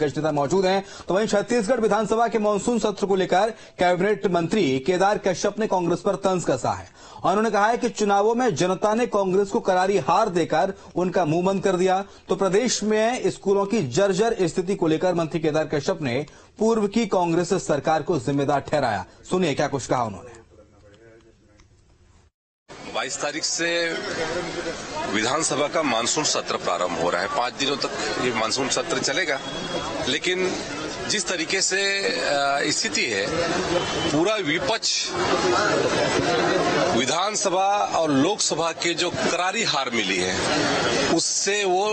नेता मौजूद हैं। तो वहीं छत्तीसगढ़ विधानसभा के मानसून सत्र को लेकर कैबिनेट मंत्री केदार कश्यप ने कांग्रेस पर तंज कसा है और उन्होंने कहा है कि चुनावों में जनता ने कांग्रेस को करारी हार देकर उनका मुंह बंद कर दिया। तो प्रदेश में स्कूलों की जर्जर स्थिति को लेकर मंत्री केदार कश्यप ने पूर्व की कांग्रेस सरकार को जिम्मेदार ठहराया। सुनिए क्या कुछ कहा उन्होंने। 22 तारीख से विधानसभा का मानसून सत्र प्रारंभ हो रहा है। 5 दिनों तक ये मानसून सत्र चलेगा, लेकिन जिस तरीके से स्थिति है, पूरा विपक्ष विधानसभा और लोकसभा के जो करारी हार मिली है उससे वो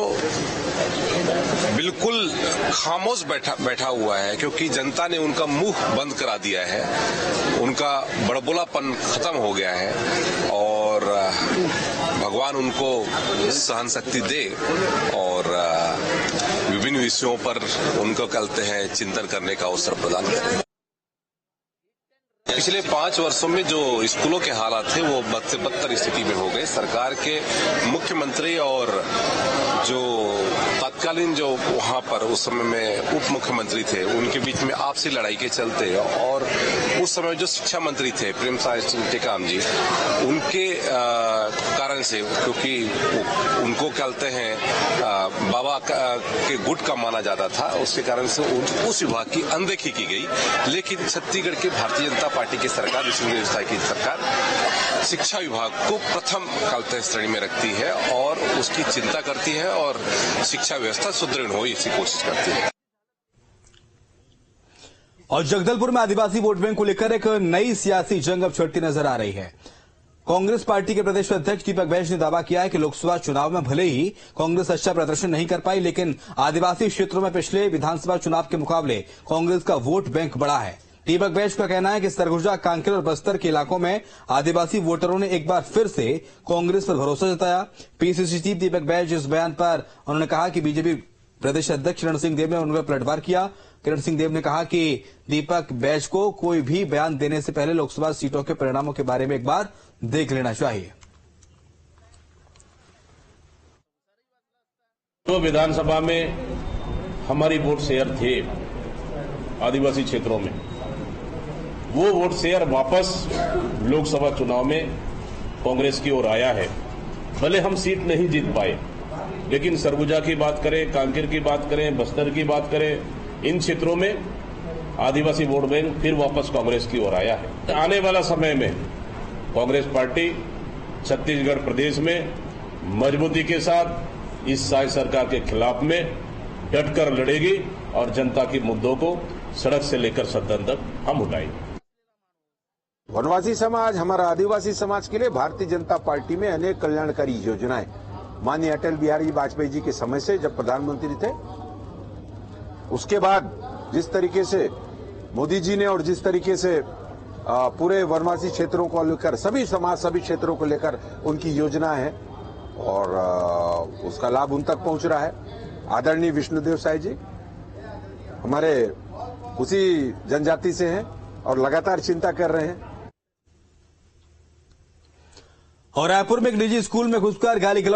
बिल्कुल खामोश बैठा हुआ है, क्योंकि जनता ने उनका मुंह बंद करा दिया है, उनका बड़बोलापन खत्म हो गया है और भगवान उनको सहन शक्ति दे और विभिन्न विषयों पर उनको कहते हैं चिंतन करने का अवसर प्रदान करें। पिछले 5 वर्षों में जो स्कूलों के हालात थे वो बद से बदतर स्थिति में हो गए। सरकार के मुख्यमंत्री और जो तत्कालीन जो वहां पर उस समय में उप मुख्यमंत्री थे, उनके बीच में आपसी लड़ाई के चलते और उस समय जो शिक्षा मंत्री थे प्रेमसाय सिंह टेकाम जी, उनके कारण से, क्योंकि उनको कहते हैं बाबा के गुट का माना जाता था, उसके कारण से उस विभाग की अनदेखी की गई। लेकिन छत्तीसगढ़ की भारतीय जनता पार्टी की सरकार, विश्व व्यवस्था की सरकार शिक्षा विभाग को प्रथम कालते श्रेणी में रखती है और उसकी चिंता करती है और शिक्षा व्यवस्था सुदृढ़ हो इसकी कोशिश करती है। और जगदलपुर में आदिवासी वोट बैंक को लेकर एक नई सियासी जंग अब छिड़ती नजर आ रही है। कांग्रेस पार्टी के प्रदेश अध्यक्ष दीपक बैज ने दावा किया है कि लोकसभा चुनाव में भले ही कांग्रेस अच्छा प्रदर्शन नहीं कर पाई, लेकिन आदिवासी क्षेत्रों में पिछले विधानसभा चुनाव के मुकाबले कांग्रेस का वोट बैंक बढ़ा है। दीपक बैज का कहना है कि सरगुजा, कांकेर और बस्तर के इलाकों में आदिवासी वोटरों ने एक बार फिर से कांग्रेस पर भरोसा जताया। पीसीसी चीफ दीपक बैज इस बयान पर उन्होंने कहा कि बीजेपी प्रदेश अध्यक्ष किरण सिंह देव ने उन पर पलटवार किया। किरण सिंह देव ने कहा कि दीपक बैज को कोई भी बयान देने से पहले लोकसभा सीटों के परिणामों के बारे में एक बार देख लेना चाहिए। तो विधानसभा में हमारी वोट शेयर थे आदिवासी क्षेत्रों में, वो वोट शेयर वापस लोकसभा चुनाव में कांग्रेस की ओर आया है। भले हम सीट नहीं जीत पाए, लेकिन सरगुजा की बात करें, कांकेर की बात करें, बस्तर की बात करें, इन क्षेत्रों में आदिवासी वोट बैंक फिर वापस कांग्रेस की ओर आया है। आने वाला समय में कांग्रेस पार्टी छत्तीसगढ़ प्रदेश में मजबूती के साथ इस साई सरकार के खिलाफ में डटकर लड़ेगी और जनता के मुद्दों को सड़क से लेकर सदन तक हम उठाएंगे। वनवासी समाज, हमारा आदिवासी समाज के लिए भारतीय जनता पार्टी में अनेक कल्याणकारी योजनाएं माननीय अटल बिहारी वाजपेयी जी के समय से जब प्रधानमंत्री थे, उसके बाद जिस तरीके से मोदी जी ने और जिस तरीके से पूरे वनवासी क्षेत्रों को लेकर, सभी समाज, सभी क्षेत्रों को लेकर उनकी योजना है और उसका लाभ उन तक पहुंच रहा है। आदरणीय विष्णुदेव साय जी हमारे उसी जनजाति से हैं और लगातार चिंता कर रहे हैं। और रायपुर में एक निजी स्कूल में घुसकर गाली गलौज